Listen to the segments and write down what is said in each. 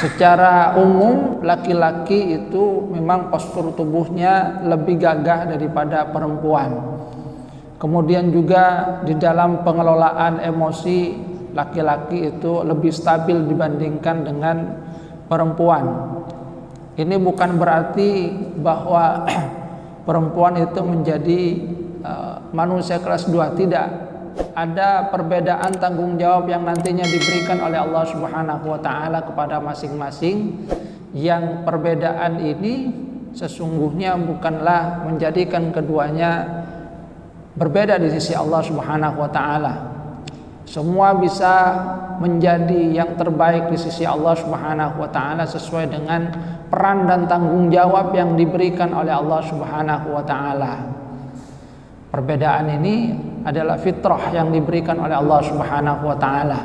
Secara umum laki-laki itu memang postur tubuhnya lebih gagah daripada perempuan. Kemudian juga di dalam pengelolaan emosi laki-laki itu lebih stabil dibandingkan dengan perempuan. Ini bukan berarti bahwa perempuan itu menjadi manusia kelas 2, tidak. Ada perbedaan tanggung jawab yang nantinya diberikan oleh Allah Subhanahu wa taala kepada masing-masing, yang perbedaan ini sesungguhnya bukanlah menjadikan keduanya berbeda di sisi Allah Subhanahu wa taala. Semua bisa menjadi yang terbaik di sisi Allah Subhanahu wa taala sesuai dengan peran dan tanggung jawab yang diberikan oleh Allah Subhanahu wa taala. Perbedaan ini adalah fitrah yang diberikan oleh Allah Subhanahu wa taala.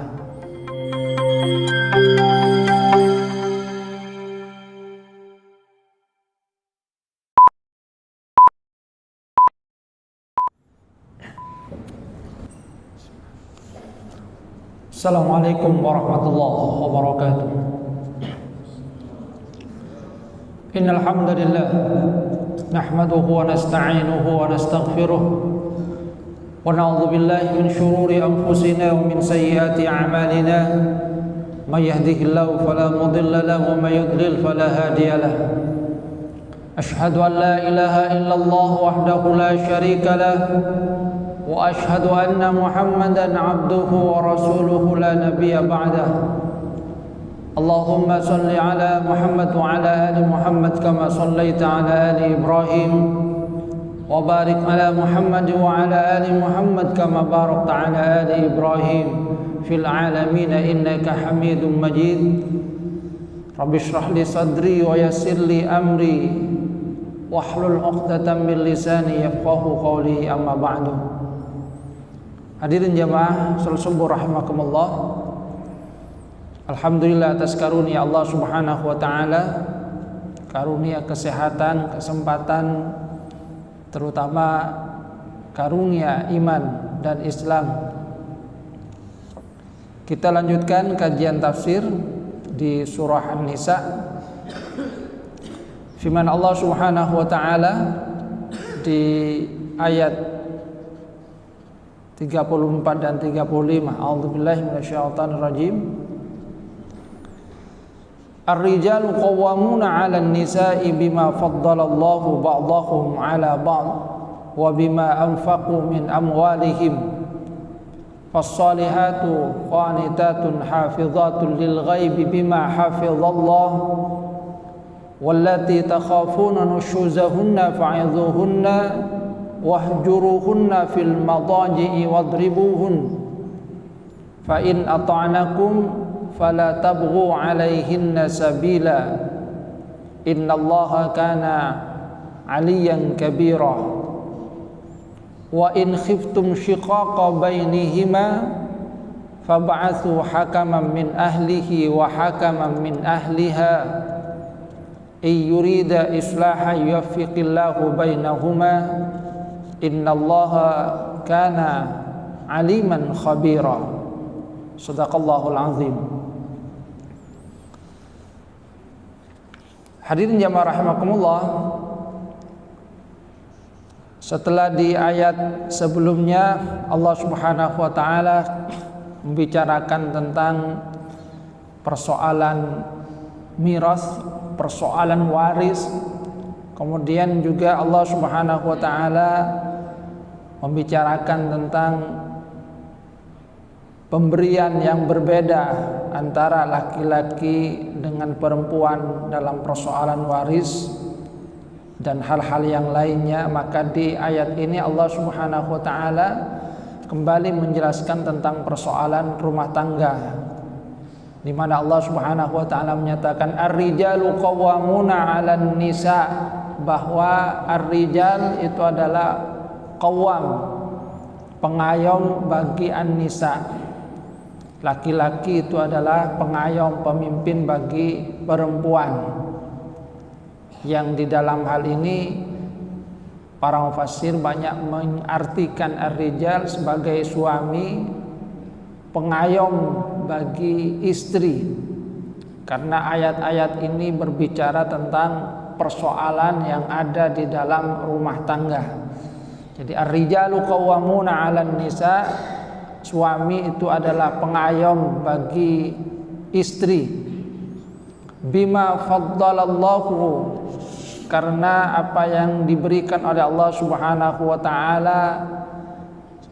Assalamualaikum warahmatullahi wabarakatuh. Innal hamdalillah nahmaduhu wa nasta'inuhu wa nastaghfiruh wa na'udzu billahi min shururi anfusina wa min sayyiati a'malina may yahdihillahu fala mudilla lahu wa may yudlil fala hadiya lahu. Ashhadu an la ilaha illallah wahdahu la syarika lahu wa ashhadu anna Muhammadan 'abduhu wa rasuluhu la nabiyya ba'dahu. Allahumma salli ala Muhammad wa ala ali Muhammad kama sallaita ala ali Ibrahim wa barik ala Muhammad wa ala ali Muhammad kama barakta ala ali Ibrahim fil alamin innaka Hamidum Majid. Rabbi shrah li sadri wa yassir li amri wahlul 'uqdatam min lisani yafqahu qawli, amma ba'du. Hadirin jamaah sallallahu rahimakumullah. Alhamdulillah atas karunia Allah Subhanahu wa taala, karunia kesehatan, kesempatan, terutama karunia iman dan Islam. Kita lanjutkan kajian tafsir di surah An-Nisa. Firman Allah Subhanahu wa taala di ayat 34 dan 35. A'udzubillahi minasyaitonir rajim. Ar-rijalu qawwamuna 'alan nisa'i bima faddalallahu ba'dahum 'ala ba'd wa bima anfaqu min amwalihim. Fas-salihatu qanitatun hafizatun lil ghaibi bima hafizallah. Wallati takhafuna nushuzahunna fa'idhuhunna wahjuruhunna fil madaji'i wadribuhun. Fa in ata'nakum fala tabghu 'alaihinna sabila innallaha kana 'aliyan kabira. Wa in khiftum shiqaqa bainihima fab'athu hakaman min ahlihi wa hakaman min ahliha in yurida islahan yuwaffiqillahu bainahuma innallaha kana 'aliman khabira. Shadaqallahul azim. Hadirin jamaah rahimakumullah, setelah di ayat sebelumnya Allah Subhanahu wa taala membicarakan tentang persoalan miras, persoalan waris. Kemudian juga Allah Subhanahu wa taala membicarakan tentang pemberian yang berbeda antara laki-laki dengan perempuan dalam persoalan waris dan hal-hal yang lainnya. Maka di ayat ini Allah Subhanahu wa taala kembali menjelaskan tentang persoalan rumah tangga, di mana Allah Subhanahu wa taala menyatakan ar-rijalu qawwamuna 'alan nisa, bahwa ar-rijal itu adalah qawwam, pengayom bagi an-nisa. Laki-laki itu adalah pengayom, pemimpin bagi perempuan. Yang di dalam hal ini para mufassir banyak mengartikan ar-rijal sebagai suami, pengayom bagi istri. karena ayat-ayat ini berbicara tentang persoalan yang ada di dalam rumah tangga. Jadi ar-rijalu qawwamuna 'alan nisa, suami itu adalah pengayom bagi istri. Bima faddalallahu, karena apa yang diberikan oleh Allah Subhanahu wa taala,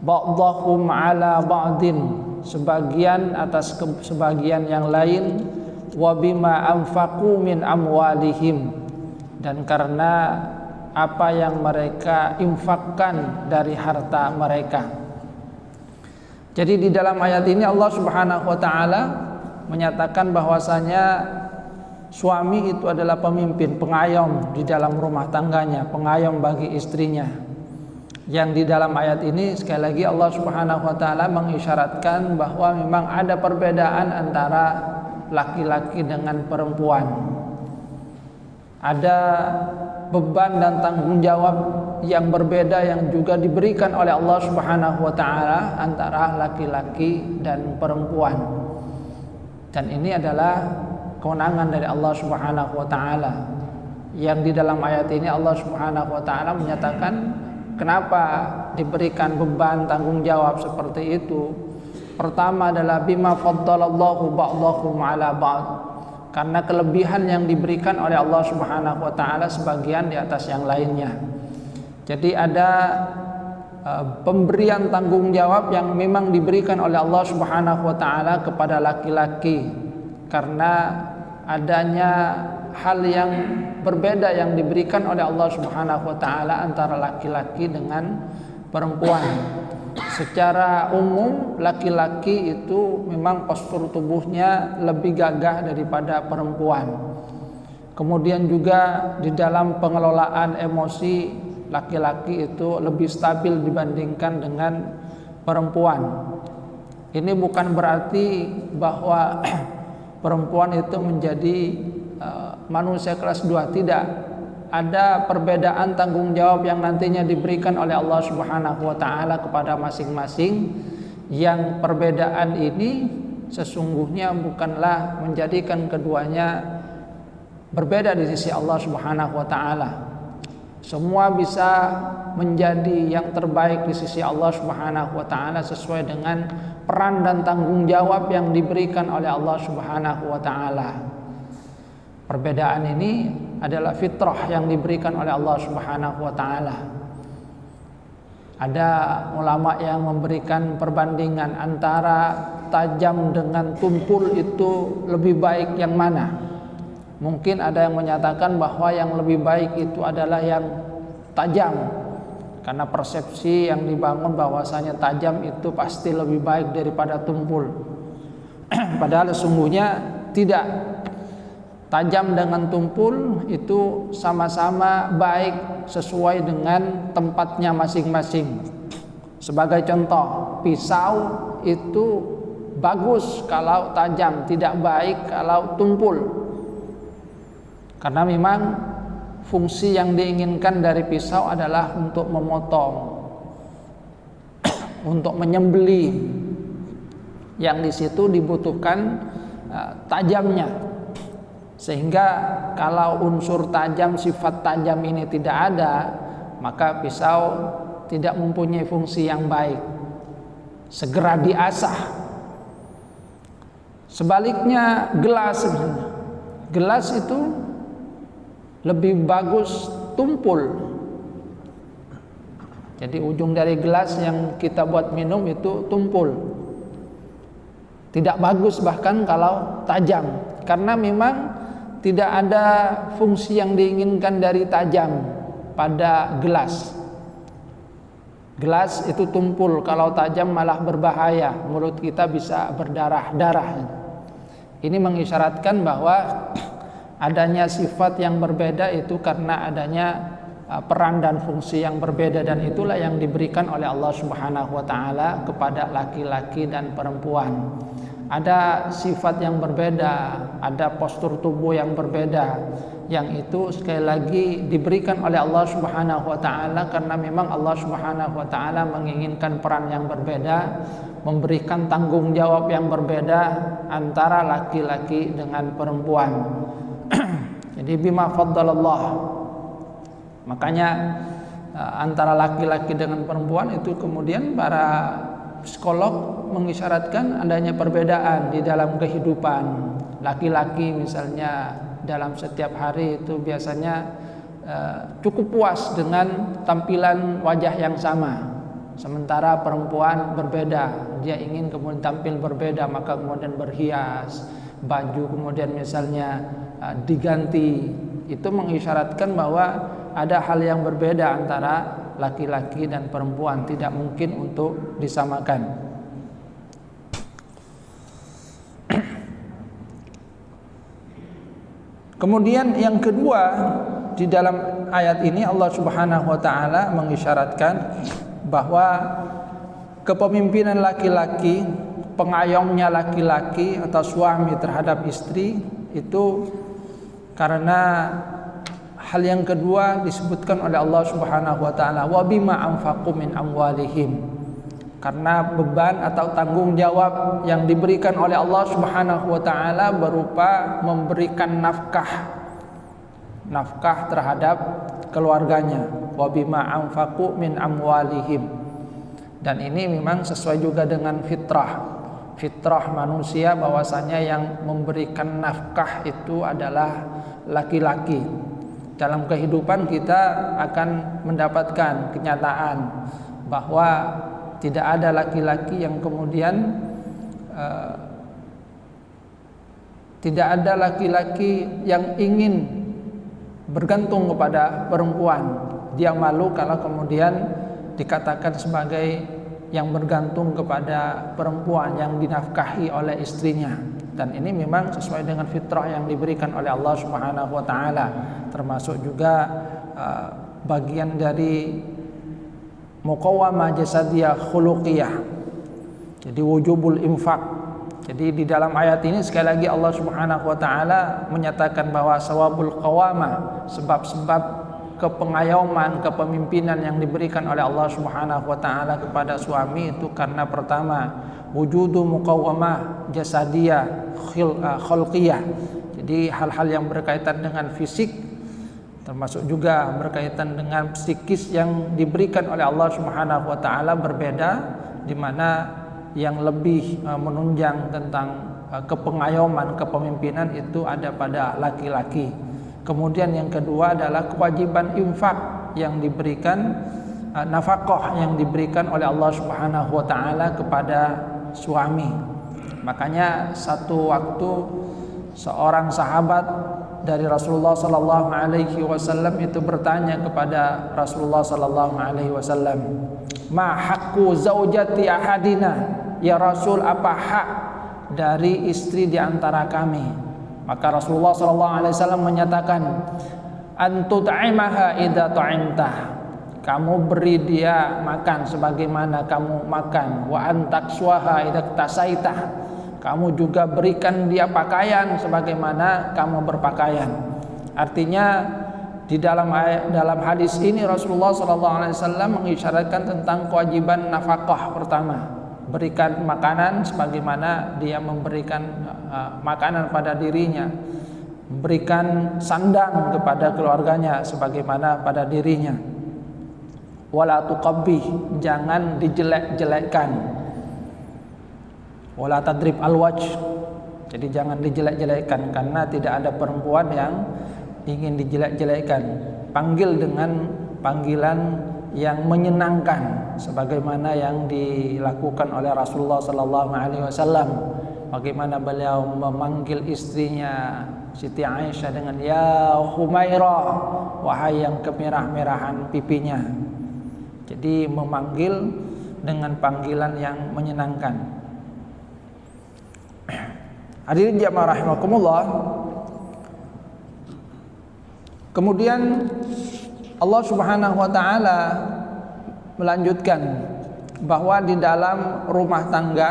ba'dhum 'ala ba'din, sebagian atas sebagian yang lain, wa bima anfaqu min amwalihim, dan karena apa yang mereka infakkan dari harta mereka. Jadi di dalam ayat ini Allah Subhanahu wa taala menyatakan bahwasanya suami itu adalah pemimpin, pengayom di dalam rumah tangganya, pengayom bagi istrinya. Yang di dalam ayat ini sekali lagi Allah Subhanahu wa taala mengisyaratkan bahwa memang ada perbedaan antara laki-laki dengan perempuan. Ada beban dan tanggung jawab yang berbeda yang juga diberikan oleh Allah Subhanahu wa taala antara laki-laki dan perempuan. Dan ini adalah kewenangan dari Allah Subhanahu wa taala. Yang di dalam ayat ini Allah Subhanahu wa taala menyatakan kenapa diberikan beban tanggung jawab seperti itu. Pertama adalah bima faddalallahu ba'dahum 'ala ba'd, karena kelebihan yang diberikan oleh Allah Subhanahu wa taala sebagian di atas yang lainnya. Jadi ada pemberian tanggung jawab yang memang diberikan oleh Allah Subhanahu wa taala kepada laki-laki karena adanya hal yang berbeda yang diberikan oleh Allah Subhanahu wa taala antara laki-laki dengan perempuan. Secara umum laki-laki itu memang postur tubuhnya lebih gagah daripada perempuan. Kemudian juga di dalam pengelolaan emosi laki-laki itu lebih stabil dibandingkan dengan perempuan. Ini bukan berarti bahwa perempuan itu menjadi manusia kelas 2, tidak. Ada perbedaan tanggung jawab yang nantinya diberikan oleh Allah Subhanahu wa taala kepada masing-masing, yang perbedaan ini sesungguhnya bukanlah menjadikan keduanya berbeda di sisi Allah Subhanahu wa taala. Semua bisa menjadi yang terbaik di sisi Allah Subhanahu wa taala sesuai dengan peran dan tanggung jawab yang diberikan oleh Allah Subhanahu wa taala. Perbedaan ini adalah fitrah yang diberikan oleh Allah Subhanahu wa taala. Ada ulama yang memberikan perbandingan antara tajam dengan tumpul itu lebih baik yang mana? Mungkin ada yang menyatakan bahwa yang lebih baik itu adalah yang tajam, karena persepsi yang dibangun bahwasanya tajam itu pasti lebih baik daripada tumpul. Padahal sesungguhnya tidak. Tajam dengan tumpul itu sama-sama baik sesuai dengan tempatnya masing-masing. Sebagai contoh, pisau itu bagus kalau tajam, tidak baik kalau tumpul. Karena memang fungsi yang diinginkan dari pisau adalah untuk memotong, untuk menyembelih. Yang di situ dibutuhkan tajamnya. Sehingga kalau unsur tajam, sifat tajam ini tidak ada, maka pisau tidak mempunyai fungsi yang baik. Segera diasah. Sebaliknya gelas, gelas itu lebih bagus tumpul. Jadi ujung dari gelas yang kita buat minum itu tumpul. Tidak bagus bahkan kalau tajam, karena memang tidak ada fungsi yang diinginkan dari tajam pada gelas. Gelas itu tumpul, kalau tajam malah berbahaya, mulut kita bisa berdarah-darah. Ini mengisyaratkan bahwa adanya sifat yang berbeda itu karena adanya peran dan fungsi yang berbeda, dan itulah yang diberikan oleh Allah Subhanahu wa taala kepada laki-laki dan perempuan. Ada sifat yang berbeda, ada postur tubuh yang berbeda, yang itu sekali lagi diberikan oleh Allah Subhanahu wa taala karena memang Allah Subhanahu wa taala menginginkan peran yang berbeda memberikan tanggung jawab yang berbeda antara laki-laki dengan perempuan. Jadi bima faddalallah, makanya antara laki-laki dengan perempuan itu kemudian para psikolog mengisyaratkan adanya perbedaan di dalam kehidupan. Laki-laki misalnya dalam setiap hari itu biasanya cukup puas dengan tampilan wajah yang sama, sementara perempuan berbeda, dia ingin kemudian tampil berbeda, maka kemudian berhias, baju kemudian misalnya diganti. Itu mengisyaratkan bahwa ada hal yang berbeda antara laki-laki dan perempuan, tidak mungkin untuk disamakan. Kemudian yang kedua, di dalam ayat ini Allah Subhanahu wa taala mengisyaratkan bahwa kepemimpinan laki-laki, pengayomnya laki-laki atau suami terhadap istri itu karena hal yang kedua disebutkan oleh Allah Subhanahu wa taala, wa bima anfaqu min amwalihim, karena beban atau tanggung jawab yang diberikan oleh Allah Subhanahu wa taala berupa memberikan nafkah terhadap keluarganya, wa bima anfaqu min amwalihim. Dan ini memang sesuai juga dengan fitrah manusia, bahwasanya yang memberikan nafkah itu adalah laki-laki. Dalam kehidupan kita akan mendapatkan kenyataan bahwa tidak ada laki-laki yang kemudian tidak ada laki-laki yang ingin bergantung kepada perempuan. Dia malu kalau kemudian dikatakan sebagai yang bergantung kepada perempuan yang dinafkahi oleh istrinya. Dan ini memang sesuai dengan fitrah yang diberikan oleh Allah Subhanahu wa taala, termasuk juga bagian dari muqawwamah jasadiyah khuluqiyah. Jadi wujubul infak. Jadi di dalam ayat ini sekali lagi Allah Subhanahu wa taala menyatakan bahwa sawabul qawamah, sebab-sebab kepengayoman, kepemimpinan yang diberikan oleh Allah Subhanahu wa taala kepada suami itu karena pertama wujudu muqawwamah jasadiyah khulqiyah. Jadi hal-hal yang berkaitan dengan fisik, termasuk juga berkaitan dengan psikis yang diberikan oleh Allah Subhanahu wa taala berbeda, di mana yang lebih menunjang tentang kepengayoman, kepemimpinan itu ada pada laki-laki. Kemudian yang kedua adalah kewajiban infak yang diberikan, nafkah yang diberikan oleh Allah Subhanahu wa taala kepada suami. Makanya satu waktu seorang sahabat dari Rasulullah sallallahu alaihi wasallam itu bertanya kepada Rasulullah sallallahu alaihi wasallam, "Ma haqqu zaujati ahadina?" Ya Rasul, apa hak dari istri di antara kami? Maka Rasulullah sallallahu alaihi wasallam menyatakan, "Antut'imaha idza ta'imtah." Kamu beri dia makan sebagaimana kamu makan. Wa antaksuha idza tasaitah. Kamu juga berikan dia pakaian sebagaimana kamu berpakaian. Artinya di dalam hadis ini Rasulullah SAW mengisyaratkan tentang kewajiban nafkah pertama, berikan makanan sebagaimana dia memberikan makanan pada dirinya, berikan sandang kepada keluarganya sebagaimana pada dirinya. Wala tuqabbih, jangan dijelek-jelekkan. Wala tadrib al-wajh, jadi jangan dijelek-jelekkan, karena tidak ada perempuan yang ingin dijelek-jelekkan. Panggil dengan panggilan yang menyenangkan sebagaimana yang dilakukan oleh Rasulullah sallallahu alaihi wasallam. Bagaimana beliau memanggil istrinya Siti Aisyah dengan ya Humairah, wahai yang kemerah-merahan pipinya. Jadi memanggil dengan panggilan yang menyenangkan. Hadirin jamaah rahimakumullah. Kemudian Allah Subhanahu wa taala melanjutkan bahwa di dalam rumah tangga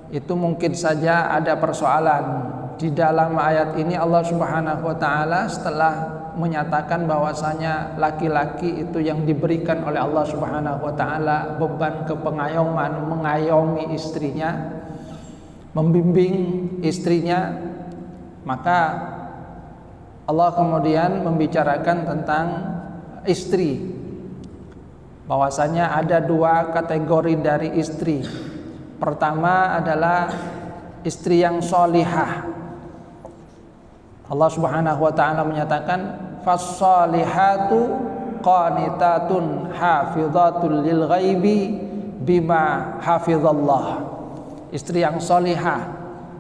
itu mungkin saja ada persoalan di dalam ayat ini Allah Subhanahu wa taala setelah menyatakan bahwasanya laki-laki itu yang diberikan oleh Allah Subhanahu wa taala beban kepengayoman, mengayomi istrinya, membimbing istrinya, maka Allah kemudian membicarakan tentang istri, bahwasanya ada dua kategori dari istri. Pertama adalah istri yang sholihah. Allah Subhanahu wa taala menyatakan fas-sholihatu qanitatun hafidhatul lil ghaibi bima hafizallah. Istri yang sholihah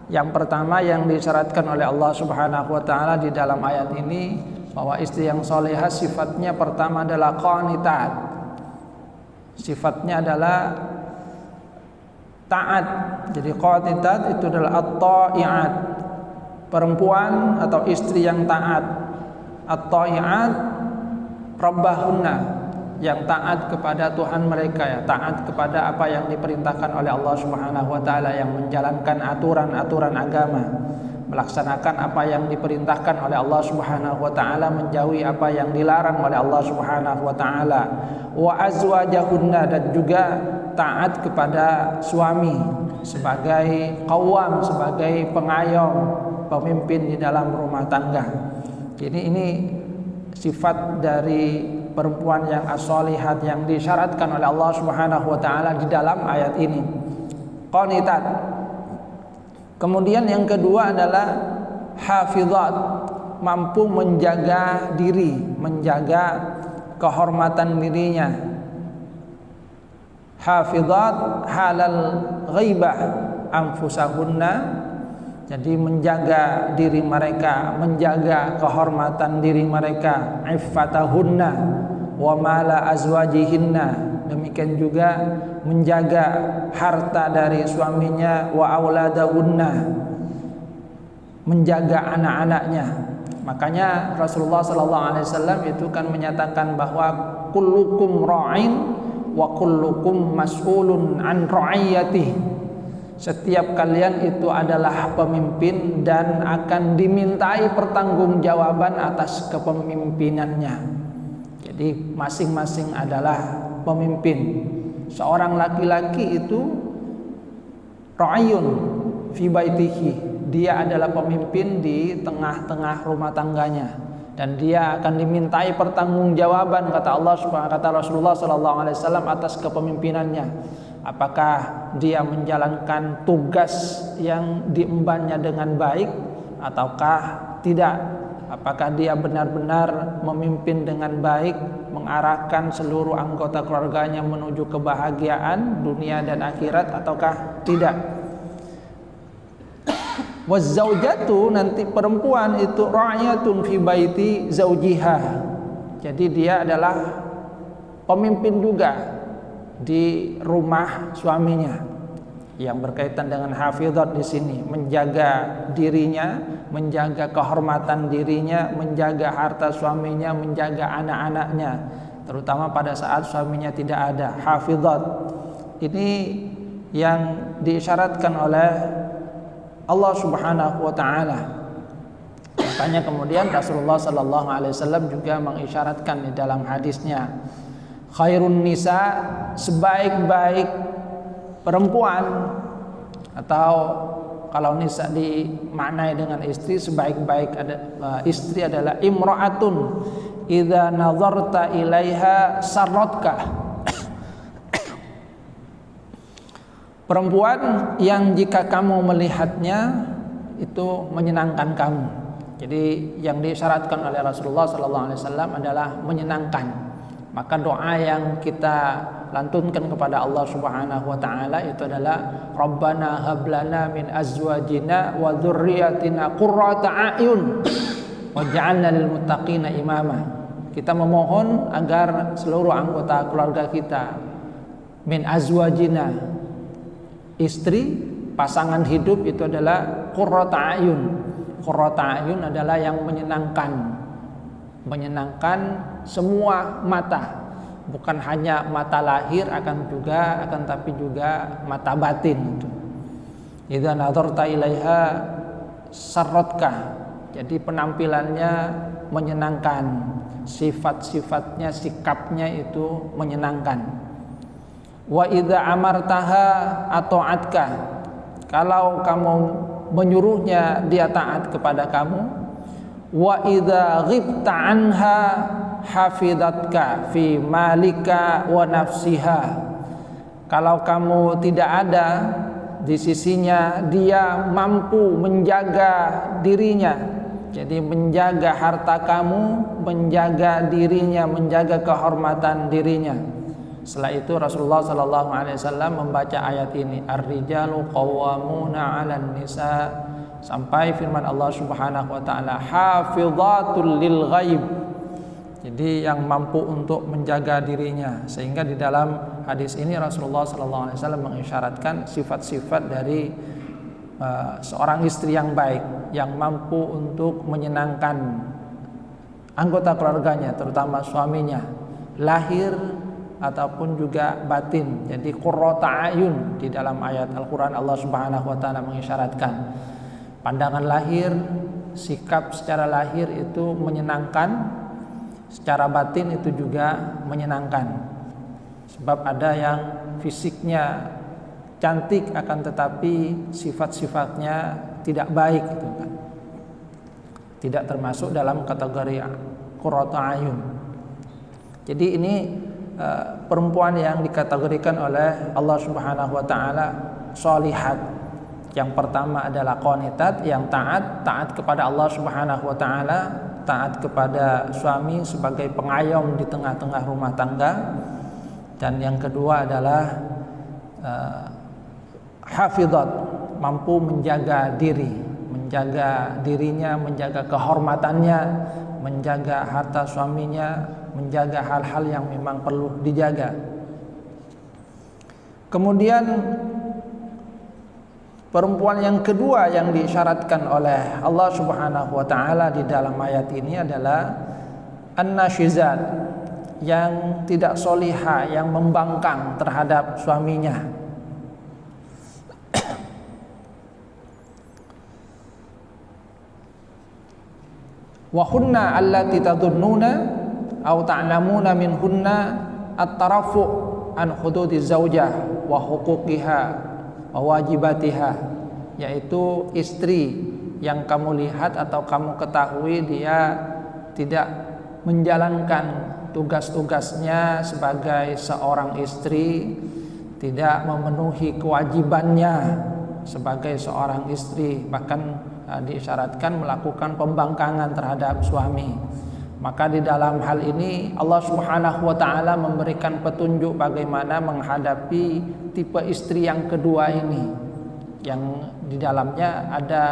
yang pertama yang disyaratkan oleh Allah Subhanahu wa taala di dalam ayat ini, bahwa istri yang sholihah sifatnya pertama adalah qanitat. Sifatnya adalah taat. Jadi qanitat itu adalah at-ta'iat, perempuan atau istri yang taat. At-ta'iat rabbahunna, yang taat kepada Tuhan mereka, ya, taat kepada apa yang diperintahkan oleh Allah Subhanahu wa taala, yang menjalankan aturan-aturan agama, melaksanakan apa yang diperintahkan oleh Allah Subhanahu wa taala, menjauhi apa yang dilarang oleh Allah Subhanahu wa taala. Wa azwajahunna, dan juga taat kepada suami sebagai qawwam, sebagai pengayom, pemimpin di dalam rumah tangga. Jadi ini sifat dari perempuan yang as-sholihat yang disyaratkan oleh Allah Subhanahu wa taala di dalam ayat ini. Qanitat. Kemudian yang kedua adalah hafizat, mampu menjaga diri, menjaga kehormatan dirinya. Hafizat halal ghaibah anfusahunna, jadi menjaga diri mereka, menjaga kehormatan diri mereka. Iffatahunna wa mala azwajihinna, demikian juga menjaga harta dari suaminya. Wa auladahunna, menjaga anak-anaknya. Makanya Rasulullah sallallahu alaihi wasallam itu kan menyatakan bahwa kullukum ra'in wa kullukum mas'ulun an ra'iyatihi. Setiap kalian itu adalah pemimpin dan akan dimintai pertanggungjawaban atas kepemimpinannya. Jadi masing-masing adalah pemimpin. Seorang laki-laki itu ra'iyun fi baitihi, dia adalah pemimpin di tengah-tengah rumah tangganya, dan dia akan dimintai pertanggungjawaban, kata Rasulullah sallallahu alaihi wasallam, atas kepemimpinannya. Apakah dia menjalankan tugas yang diembannya dengan baik ataukah tidak? Apakah dia benar-benar memimpin dengan baik, mengarahkan seluruh anggota keluarganya menuju kebahagiaan dunia dan akhirat ataukah tidak? Wazzaujatu, nanti perempuan itu ra'iyatun fi baiti zaujiha. Jadi dia adalah pemimpin juga di rumah suaminya, yang berkaitan dengan hafizat di sini, menjaga dirinya, menjaga kehormatan dirinya, menjaga harta suaminya, menjaga anak-anaknya, terutama pada saat suaminya tidak ada. Hafizat ini yang diisyaratkan oleh Allah Subhanahu wa taala. Makanya kemudian Rasulullah sallallahu alaihi wasallam juga mengisyaratkan di dalam hadisnya, khairun nisa, sebaik-baik perempuan, atau kalau nisa dimaknai dengan istri, sebaik-baik istri adalah imra'atun idza nazarta ilaiha sarratka, perempuan yang jika kamu melihatnya itu menyenangkan kamu. Jadi yang disyaratkan oleh Rasulullah sallallahu alaihi wasallam adalah menyenangkan. Maka doa yang kita lantunkan kepada Allah Subhanahu wa taala itu adalah Rabbana hablana min azwajina wa dzurriyyatina qurrata a'yun waj'alna lil muttaqina imama. Kita memohon agar seluruh anggota keluarga kita, min azwajina, istri, pasangan hidup itu adalah qurrata a'yun. Qurrata a'yun adalah yang menyenangkan semua mata, bukan hanya mata lahir, akan tapi juga mata batin. Idza nadarta ilaiha sarotka, jadi penampilannya menyenangkan, sifat-sifatnya, sikapnya itu menyenangkan. Wa idza amartaha ata'atka, kalau kamu menyuruhnya dia taat kepada kamu. Wa idza ghibta anha hafidatka fi malika wa nafsiha, kalau kamu tidak ada di sisinya dia mampu menjaga dirinya, jadi menjaga harta kamu, menjaga dirinya, menjaga kehormatan dirinya. Setelah itu Rasulullah sallallahu alaihi wasallam membaca ayat ini, ar-rijalu qawwamuna 'alan nisa, sampai firman Allah Subhanahu wa taala, hafizatul lil ghaib, jadi yang mampu untuk menjaga dirinya. Sehingga di dalam hadis ini Rasulullah sallallahu alaihi wasallam mengisyaratkan sifat-sifat dari seorang istri yang baik, yang mampu untuk menyenangkan anggota keluarganya, terutama suaminya, lahir ataupun juga batin. Jadi qurrata ayun, di dalam ayat Al-Qur'an Allah Subhanahu wa taala mengisyaratkan pandangan lahir, sikap secara lahir itu menyenangkan, secara batin itu juga menyenangkan. Sebab ada yang fisiknya cantik akan tetapi sifat-sifatnya tidak baik, gitu kan. Tidak termasuk dalam kategori qurratu ayun. Jadi ini perempuan yang dikategorikan oleh Allah Subhanahu wa taala sholihat. Yang pertama adalah qanitat, yang taat kepada Allah Subhanahu wa taala, taat kepada suami sebagai pengayom di tengah-tengah rumah tangga. Dan yang kedua adalah hafizat, mampu menjaga diri, menjaga dirinya, menjaga kehormatannya, menjaga harta suaminya, menjaga hal-hal yang memang perlu dijaga. Kemudian perempuan yang kedua yang diisyaratkan oleh Allah Subhanahu wa taala di dalam ayat ini adalah an-nashizat, yang tidak solihah, yang membangkang terhadap suaminya. Wa hunna allati tadhunnuna aw ta'lamuna minhunna at-tarafu an hududi zaujah wa huquqiha wa wajibatiha, yaitu istri yang kamu lihat atau kamu ketahui dia tidak menjalankan tugas-tugasnya sebagai seorang istri, tidak memenuhi kewajibannya sebagai seorang istri, bahkan diisyaratkan melakukan pembangkangan terhadap suami. Maka di dalam hal ini Allah Subhanahu wa taala memberikan petunjuk bagaimana menghadapi tipe istri yang kedua ini, yang di dalamnya ada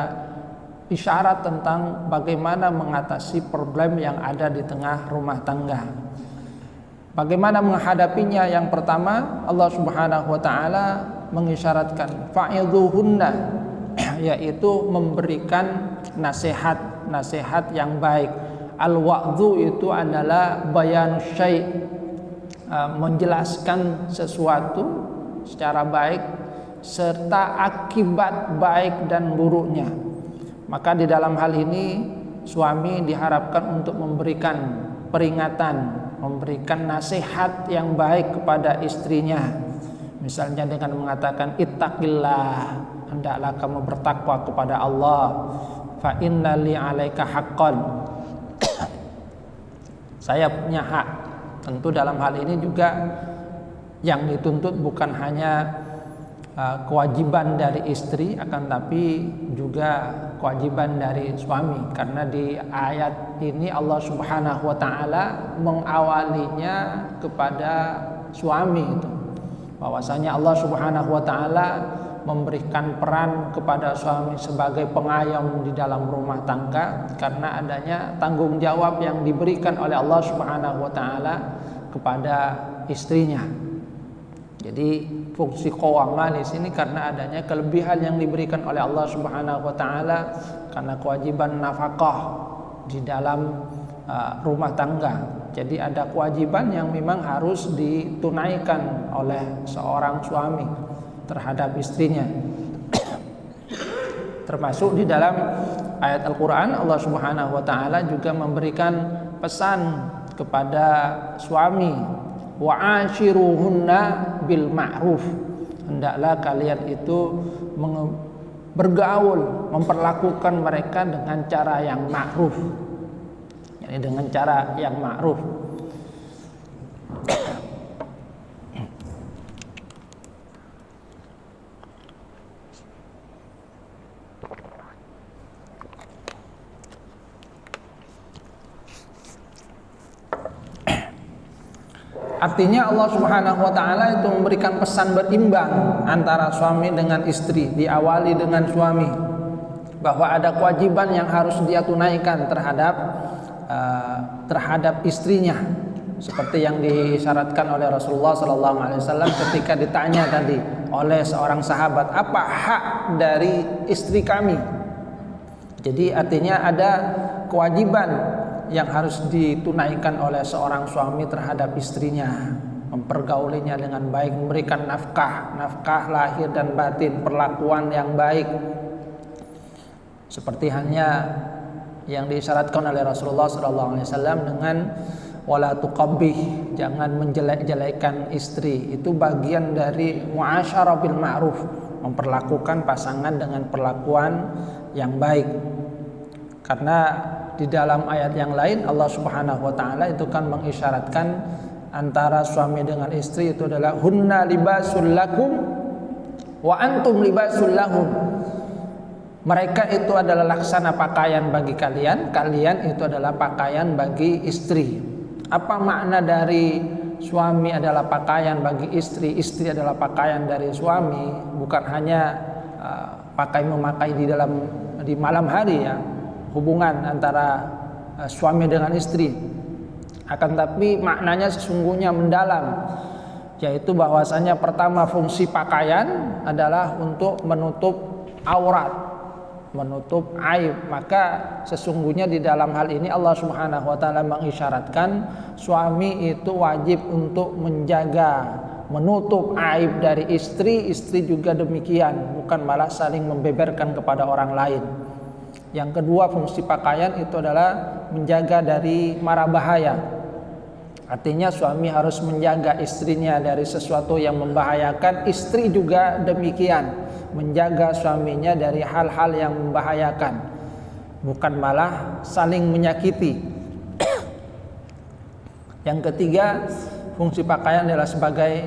isyarat tentang bagaimana mengatasi problem yang ada di tengah rumah tangga. Bagaimana menghadapinya? Yang pertama, Allah Subhanahu wa taala mengisyaratkan fa'idhuhunna, yaitu memberikan nasihat yang baik. Al-wa'dhu itu adalah bayan syai', menjelaskan sesuatu secara baik serta akibat baik dan buruknya. Maka di dalam hal ini suami diharapkan untuk memberikan peringatan, memberikan nasihat yang baik kepada istrinya. Misalnya dengan mengatakan ittaqillah, hendaklah kamu bertakwa kepada Allah. Fa inna li 'alaika haqqan, saya punya hak. Tentu dalam hal ini juga yang dituntut bukan hanya kewajiban dari istri, akan tapi juga kewajiban dari suami. Karena di ayat ini Allah Subhanahu wa taala mengawalinya kepada suami itu, bahwasanya Allah Subhanahu wa taala memberikan peran kepada suami sebagai pengayom di dalam rumah tangga karena adanya tanggung jawab yang diberikan oleh Allah Subhanahu wa taala kepada istrinya. Jadi fungsi qawamah di sini karena adanya kelebihan yang diberikan oleh Allah Subhanahu wa taala karena kewajiban nafkah di dalam rumah tangga. Jadi ada kewajiban yang memang harus ditunaikan oleh seorang suami terhadap istrinya. Termasuk di dalam ayat Al-Quran Allah Subhanahu wa ta'ala juga memberikan pesan kepada suami, wa ashiruhunna bil ma'ruf, hendaklah kalian itu bergaul, memperlakukan mereka dengan cara yang ma'ruf, yakni dengan cara yang ma'ruf. Artinya Allah Subhanahu wa ta'ala itu memberikan pesan berimbang antara suami dengan istri. Diawali dengan suami, bahwa ada kewajiban yang harus dia tunaikan terhadap istrinya, seperti yang disyaratkan oleh Rasulullah SAW ketika ditanya tadi oleh seorang sahabat, apa hak dari istri kami? Jadi artinya ada kewajiban yang harus ditunaikan oleh seorang suami terhadap istrinya, mempergaulinya dengan baik, memberikan nafkah lahir dan batin, perlakuan yang baik, seperti halnya yang disyaratkan oleh Rasulullah SAW dengan wala tuqabbih, jangan menjelek-jelekan istri. Itu bagian dari muasyarah bil ma'ruf, memperlakukan pasangan dengan perlakuan yang baik. Karena di dalam ayat yang lain Allah Subhanahu wa ta'ala itu kan mengisyaratkan antara suami dengan istri itu adalah hunna libasul lakum wa antum libasul lahum. Mereka itu adalah laksana pakaian bagi kalian, kalian itu adalah pakaian bagi istri. Apa makna dari suami adalah pakaian bagi istri, istri adalah pakaian dari suami? Bukan hanya memakai di malam hari ya, hubungan antara suami dengan istri, akan tapi maknanya sesungguhnya mendalam, yaitu bahwasanya pertama fungsi pakaian adalah untuk menutup aurat, menutup aib. Maka sesungguhnya di dalam hal ini Allah Subhanahu wa ta'ala mengisyaratkan suami itu wajib untuk menjaga, menutup aib dari istri, istri juga demikian, bukan malah saling membeberkan kepada orang lain. Yang kedua, fungsi pakaian itu adalah menjaga dari mara bahaya. Artinya suami harus menjaga istrinya dari sesuatu yang membahayakan, istri juga demikian, menjaga suaminya dari hal-hal yang membahayakan, bukan malah saling menyakiti. Yang ketiga, fungsi pakaian adalah sebagai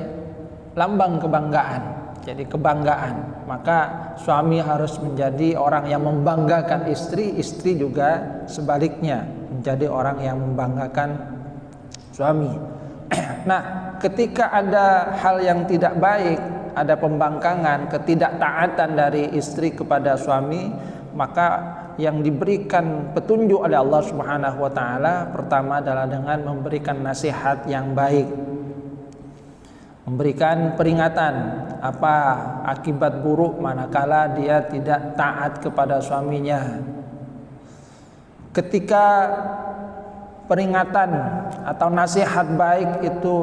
lambang kebanggaan. Jadi kebanggaan, maka suami harus menjadi orang yang membanggakan istri, istri juga sebaliknya menjadi orang yang membanggakan suami. Nah, ketika ada hal yang tidak baik, ada pembangkangan, ketidaktaatan dari istri kepada suami, maka yang diberikan petunjuk oleh Allah Subhanahu wa ta'ala pertama adalah dengan memberikan nasihat yang baik, memberikan peringatan apa akibat buruk manakala dia tidak taat kepada suaminya. Ketika peringatan atau nasihat baik itu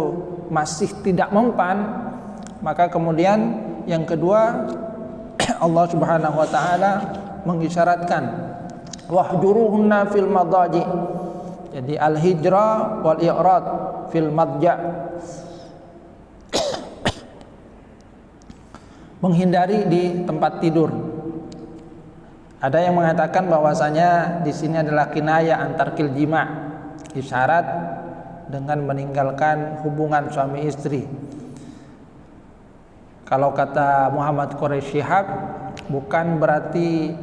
masih tidak mempan, maka kemudian yang kedua Allah Subhanahu wa ta'ala mengisyaratkan wahjuruhunna fil madaji. Jadi al-hijrah wal i'rad fil madja, menghindari di tempat tidur. Ada yang mengatakan bahwasanya di sini adalah kinayah antar jima', isyarat dengan meninggalkan hubungan suami istri. Kalau kata Muhammad Quraisy Shihab, bukan berarti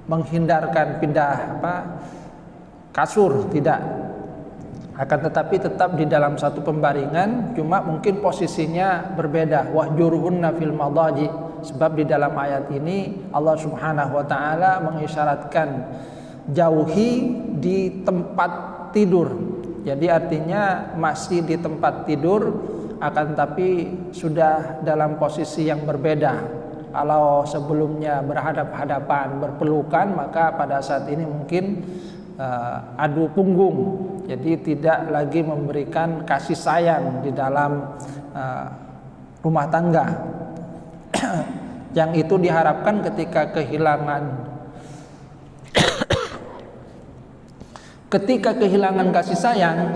menghindarkan pindah kasur, tidak. Akan tetapi tetap di dalam satu pembaringan, cuma mungkin posisinya berbeda. Wahjuruhunna fil madaji, sebab di dalam ayat ini Allah Subhanahu wa ta'ala mengisyaratkan jauhi di tempat tidur. Jadi artinya masih di tempat tidur, akan tapi sudah dalam posisi yang berbeda. Kalau sebelumnya berhadap-hadapan, berpelukan, maka pada saat ini mungkin adu punggung. Jadi tidak lagi memberikan kasih sayang di dalam rumah tangga. yang itu diharapkan ketika kehilangan kasih sayang,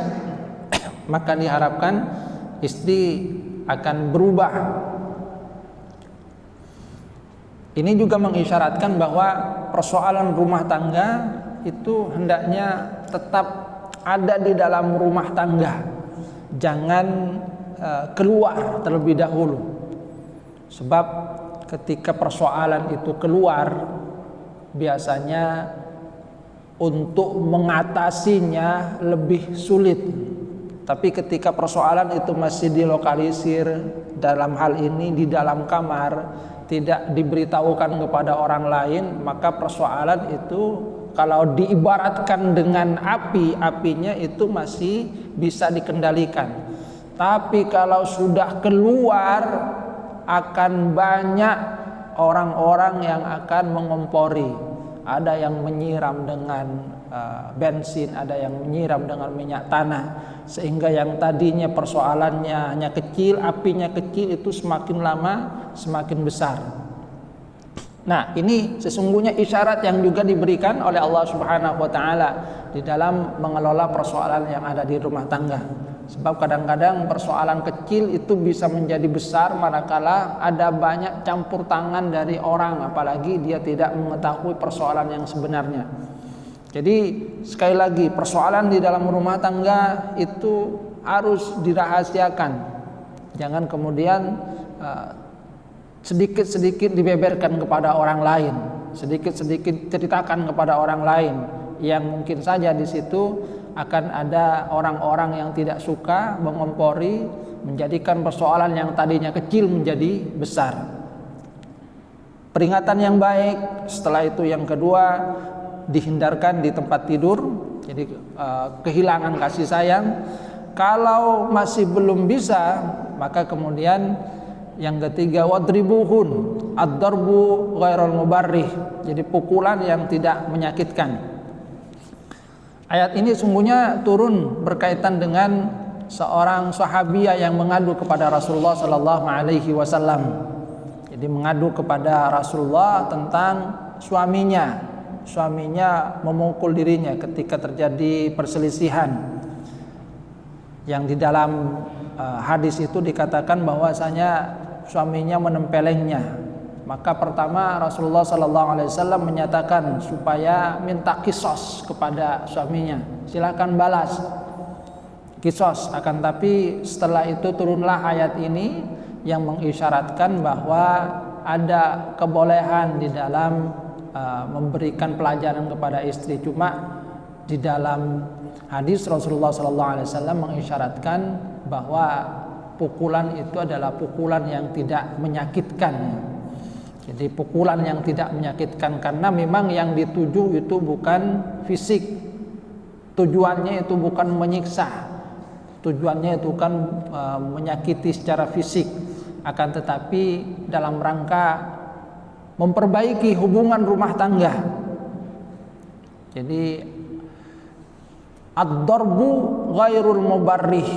maka diharapkan istri akan berubah. Ini juga mengisyaratkan bahwa persoalan rumah tangga itu hendaknya tetap ada di dalam rumah tangga, jangan keluar terlebih dahulu. Sebab ketika persoalan itu keluar, biasanya untuk mengatasinya lebih sulit. Tapi ketika persoalan itu masih dilokalisir, dalam hal ini di dalam kamar, tidak diberitahukan kepada orang lain, maka persoalan itu kalau diibaratkan dengan api, apinya itu masih bisa dikendalikan. Tapi kalau sudah keluar, akan banyak orang-orang yang akan mengompori. Ada yang menyiram dengan bensin, ada yang menyiram dengan minyak tanah, sehingga yang tadinya persoalannya hanya kecil, apinya kecil, itu semakin lama semakin besar. Nah, ini sesungguhnya isyarat yang juga diberikan oleh Allah Subhanahu wa taala di dalam mengelola persoalan yang ada di rumah tangga. Sebab kadang-kadang persoalan kecil itu bisa menjadi besar manakala ada banyak campur tangan dari orang, apalagi dia tidak mengetahui persoalan yang sebenarnya. Jadi sekali lagi, persoalan di dalam rumah tangga itu harus dirahasiakan. Jangan kemudian sedikit-sedikit dibeberkan kepada orang lain, sedikit-sedikit ceritakan kepada orang lain, yang mungkin saja di situ akan ada orang-orang yang tidak suka mengompori, menjadikan persoalan yang tadinya kecil menjadi besar. Peringatan yang baik. Setelah itu yang kedua, dihindarkan di tempat tidur. Jadi kehilangan kasih sayang. Kalau masih belum bisa, maka kemudian yang ketiga, wadribuhun, ad-darbu ghairul mubarrih. Jadi pukulan yang tidak menyakitkan. Ayat ini sungguhnya turun berkaitan dengan seorang sahabiah yang mengadu kepada Rasulullah sallallahu alaihi wasallam. Jadi mengadu kepada Rasulullah tentang suaminya memukul dirinya ketika terjadi perselisihan. Yang di dalam hadis itu dikatakan bahwasanya suaminya menempelengnya. Maka pertama Rasulullah SAW menyatakan supaya minta kisos kepada suaminya, silakan balas kisos. Akan tapi setelah itu turunlah ayat ini yang mengisyaratkan bahwa ada kebolehan di dalam memberikan pelajaran kepada istri. Cuma di dalam hadis Rasulullah SAW mengisyaratkan bahwa pukulan itu adalah pukulan yang tidak menyakitkan. Jadi pukulan yang tidak menyakitkan, karena memang yang dituju itu bukan fisik. Tujuannya itu bukan menyiksa. Tujuannya itu bukan menyakiti secara fisik, akan tetapi dalam rangka memperbaiki hubungan rumah tangga. Jadi ad-darbu ghairul mubarrih,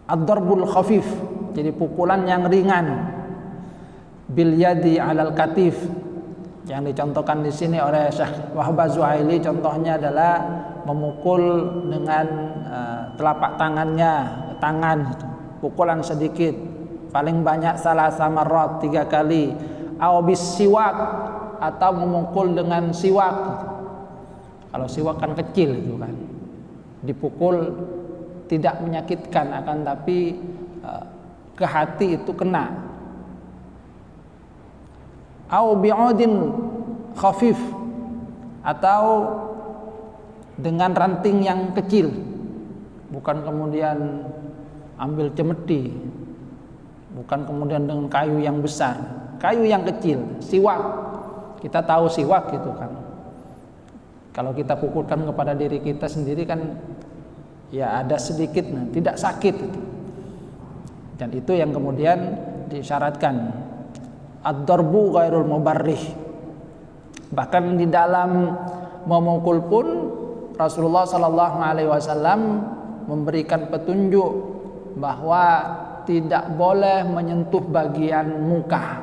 ad-darbul khafif. Jadi pukulan yang ringan. Bil yadi alal katif, yang dicontohkan di sini oleh Syekh Wahbah Zuhaili, contohnya adalah memukul dengan telapak tangannya, tangan, pukulan sedikit, paling banyak salah samarrat 3 kali, au bis siwak, atau memukul dengan siwak. Kalau siwak kan kecil itu kan, dipukul tidak menyakitkan, akan tapi ke hati itu kena. Au bi'udin khafif, atau dengan ranting yang kecil, bukan kemudian ambil cemeti, bukan kemudian dengan kayu yang besar, kayu yang kecil, siwak. Kita tahu siwak itu kan, kalau kita pukulkan kepada diri kita sendiri kan ya ada sedikit, tidak sakit itu. Dan itu yang kemudian disyaratkan, ad-darbu ghairul mubarrih. Bahkan di dalam memukul pun Rasulullah sallallahu alaihi wasallam memberikan petunjuk bahwa tidak boleh menyentuh bagian muka.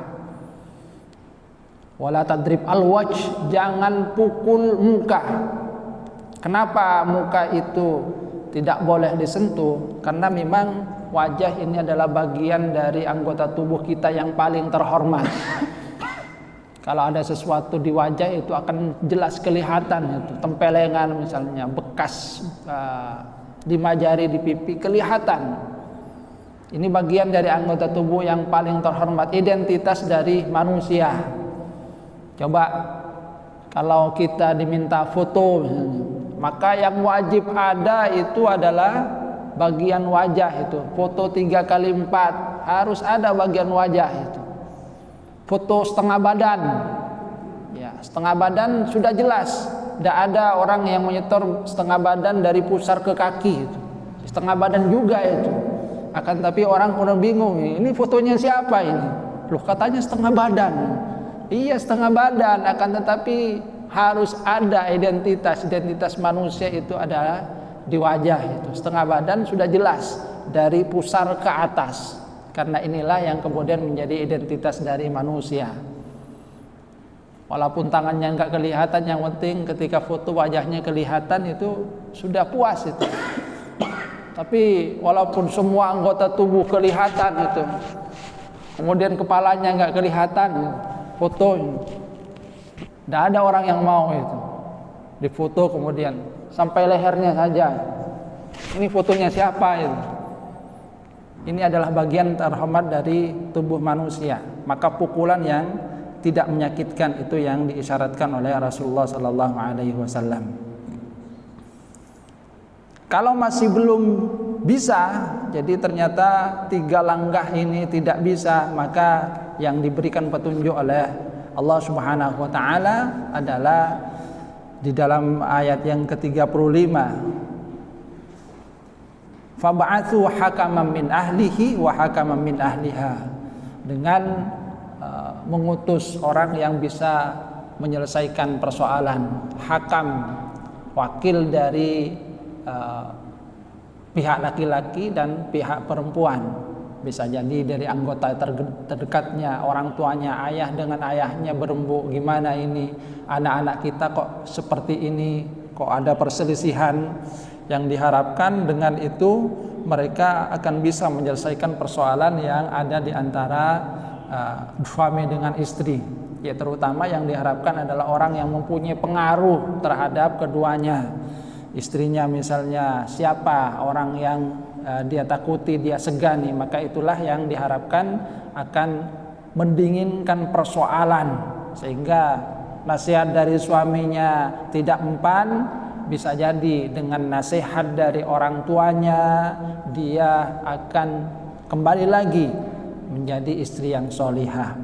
Wala tadrib al-wajh, jangan pukul muka. Kenapa muka itu tidak boleh disentuh? Karena memang wajah ini adalah bagian dari anggota tubuh kita yang paling terhormat. Kalau ada sesuatu di wajah itu akan jelas kelihatan, itu tempelengan misalnya, bekas di jari, di pipi kelihatan. Ini bagian dari anggota tubuh yang paling terhormat, identitas dari manusia. Coba kalau kita diminta foto misalnya, maka yang wajib ada itu adalah bagian wajah itu. Foto 3x4 harus ada bagian wajah itu. Foto setengah badan, ya setengah badan sudah jelas. Tidak ada orang yang menyetor setengah badan dari pusar ke kaki itu. Setengah badan juga itu. Akan tapi orang kurang bingung, ini fotonya siapa ini? Loh, katanya setengah badan. Iya setengah badan, akan tetapi harus ada identitas manusia itu adalah di wajah itu. Setengah badan sudah jelas dari pusar ke atas. Karena inilah yang kemudian menjadi identitas dari manusia. Walaupun tangannya enggak kelihatan, yang penting ketika foto wajahnya kelihatan itu sudah puas itu. Tapi walaupun semua anggota tubuh kelihatan itu, kemudian kepalanya enggak kelihatan, foto tidak ada orang yang mau itu difoto kemudian sampai lehernya saja. Ini fotonya siapa itu? Ini adalah bagian terhormat dari tubuh manusia. Maka pukulan yang tidak menyakitkan itu yang diisyaratkan oleh Rasulullah sallallahu alaihi wasallam. Kalau masih belum bisa, jadi ternyata 3 langkah ini tidak bisa, maka yang diberikan petunjuk oleh Allah Subhanahu wa taala adalah di dalam ayat yang ke-35. Fab'atsu hakaman min ahlihi wa hakaman min ahliha. Dengan mengutus orang yang bisa menyelesaikan persoalan, hakam, wakil dari pihak laki-laki dan pihak perempuan. Bisa jadi dari anggota terdekatnya, orang tuanya, ayah dengan ayahnya berembuk, gimana ini anak-anak kita kok seperti ini, kok ada perselisihan. Yang diharapkan dengan itu mereka akan bisa menyelesaikan persoalan yang ada di antara suami dengan istri. Ya, terutama yang diharapkan adalah orang yang mempunyai pengaruh terhadap keduanya. Istrinya misalnya siapa orang yang dia takuti, dia segani, maka itulah yang diharapkan akan mendinginkan persoalan, sehingga nasihat dari suaminya tidak mempan. Bisa jadi dengan nasihat dari orang tuanya dia akan kembali lagi menjadi istri yang solihah.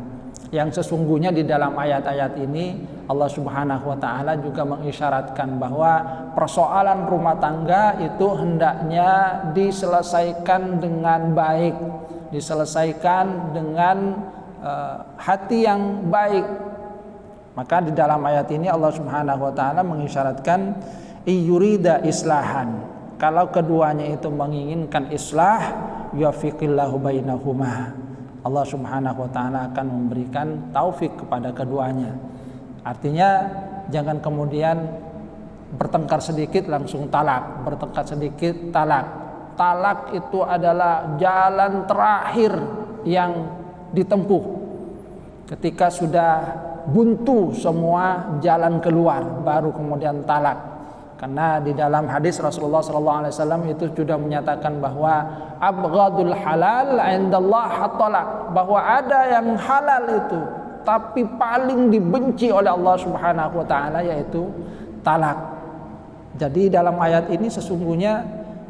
Yang sesungguhnya di dalam ayat-ayat ini Allah Subhanahu wa taala juga mengisyaratkan bahwa persoalan rumah tangga itu hendaknya diselesaikan dengan baik, diselesaikan dengan hati yang baik. Maka di dalam ayat ini Allah Subhanahu wa taala mengisyaratkan iyurida islahan. Kalau keduanya itu menginginkan islah, yuwaffiqillahu bainahuma. Allah Subhanahu wa taala akan memberikan taufik kepada keduanya. Artinya jangan kemudian bertengkar sedikit langsung talak, bertengkar sedikit talak. Talak itu adalah jalan terakhir yang ditempuh. Ketika sudah buntu semua jalan keluar, baru kemudian talak. Karena di dalam hadis Rasulullah SAW itu sudah menyatakan bahwa abghadul halal indallah at-talaq, bahwa ada yang halal itu tapi paling dibenci oleh Allah Subhanahu wa taala yaitu talak. Jadi dalam ayat ini sesungguhnya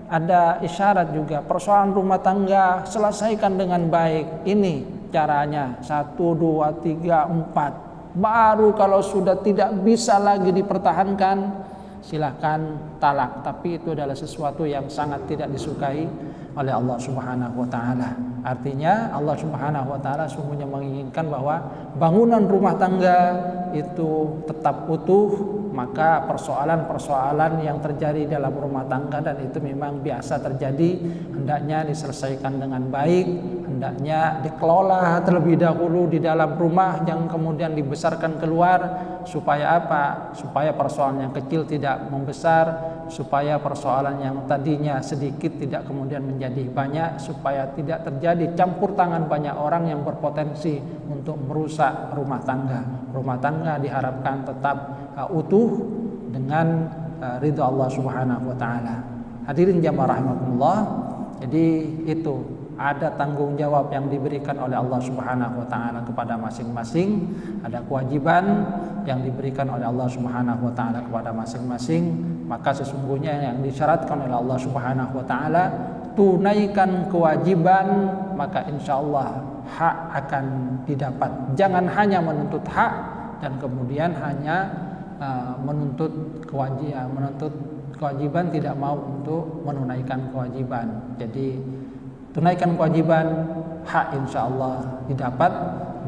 ada isyarat juga, persoalan rumah tangga selesaikan dengan baik. Ini caranya 1, 2, 3, 4. Baru kalau sudah tidak bisa lagi dipertahankan, silahkan talak. Tapi itu adalah sesuatu yang sangat tidak disukai oleh Allah Subhanahu wa taala. Artinya Allah Subhanahu wa taala sungguhnya menginginkan bahwa bangunan rumah tangga itu tetap utuh, maka persoalan-persoalan yang terjadi dalam rumah tangga dan itu memang biasa terjadi, hendaknya diselesaikan dengan baik, hendaknya dikelola terlebih dahulu di dalam rumah, yang kemudian dibesarkan keluar. Supaya apa? Supaya persoalan yang kecil tidak membesar, supaya persoalan yang tadinya sedikit tidak kemudian menjadi banyak, supaya tidak terjadi campur tangan banyak orang yang berpotensi untuk merusak rumah tangga. Rumah tangga diharapkan tetap utuh dengan ridha Allah Subhanahu wa taala. Hadirin jamaah rahimakumullah. Jadi itu ada tanggung jawab yang diberikan oleh Allah Subhanahu wa taala kepada masing-masing, ada kewajiban yang diberikan oleh Allah Subhanahu wa taala kepada masing-masing. Maka sesungguhnya yang disyaratkan oleh Allah Subhanahu wa taala, tunaikan kewajiban, maka insyaallah hak akan didapat. Jangan hanya menuntut hak dan kemudian hanya menuntut kewajiban tidak mau untuk menunaikan kewajiban. Jadi tunaikan kewajiban, hak insyaallah didapat.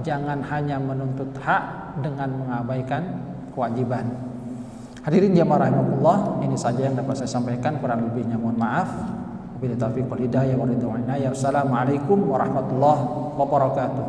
Jangan hanya menuntut hak dengan mengabaikan kewajiban. Hadirin jamaah rahimakumullah, ini saja yang dapat saya sampaikan, kurang lebihnya mohon maaf. Wabillahi taufiq wal hidayah wa ridwan. Assalamualaikum warahmatullahi wabarakatuh.